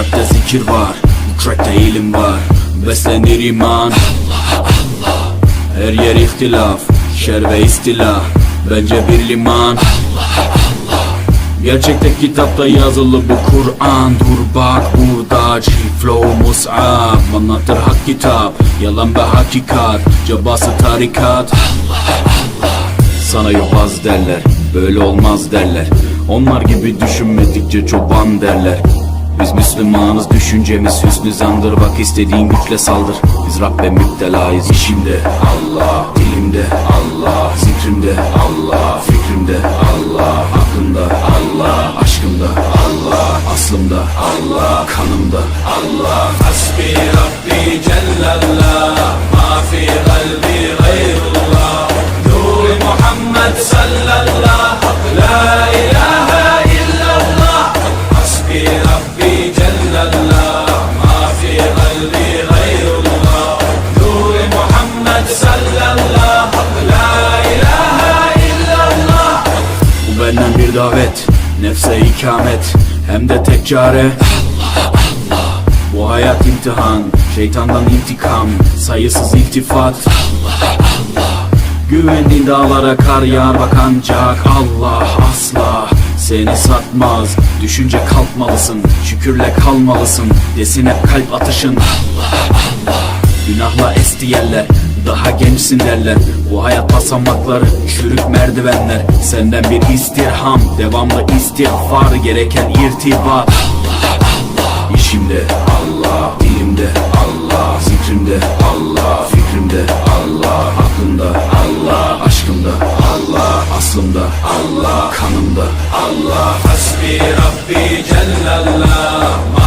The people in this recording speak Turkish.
Rapte zikir var, bu trackte ilim var. Beslenir iman, her yer ihtilaf, şer ve istila, bence bir liman. Gerçekte kitapta yazılı bu Kur'an. Dur bak burada flow mus'ab, anlatır hak kitap, yalan ve hakikat, cabası tarikat. Sana yobaz derler, böyle olmaz derler. Onlar gibi düşünmedikçe çoban derler. Biz Müslümanız, düşüncemiz hüsnü zandır. Bak istediğin güçle saldır, biz Rabbe müptelayız. İşimde Allah, dilimde Allah, zikrimde Allah, fikrimde Allah, aklımda Allah, aşkımda Allah, aslımda Allah, kanımda Allah. Hasbi Rabbi Cellallah, ma fi kalbi gayrullah. Nur Muhammed sallallahu, la ilahe illallah. Hasbi Rabbi Cellallah, ma fi kalbi gayrullah. Nur Muhammed sallallahu, la ilahe illallah. Bu benden bir davet, nefse ikamet, hem de tek çare Allah. Bu hayat imtihan, şeytandan intikam, sayısız iltifat Allah. Güvendiğin dağlara kar yağar bak ancak Allah asla seni satmaz. Düşünce kalkmalısın, şükürle kalmalısın, desin hep kalp atışın Allah. Günahla esti yerler, daha gençsin derler. Bu hayat basamakları, çürük merdivenler. Senden bir istirham, devamlı istiğfar, gereken irtibat Allah. İşimde Allah, dilimde Allah, zikrimde Allah, fikrimde Allah, aklımda Allah, aşkımda Allah, aslımda Allah, kanımda Allah. Hasbi Rabbi Cellallah.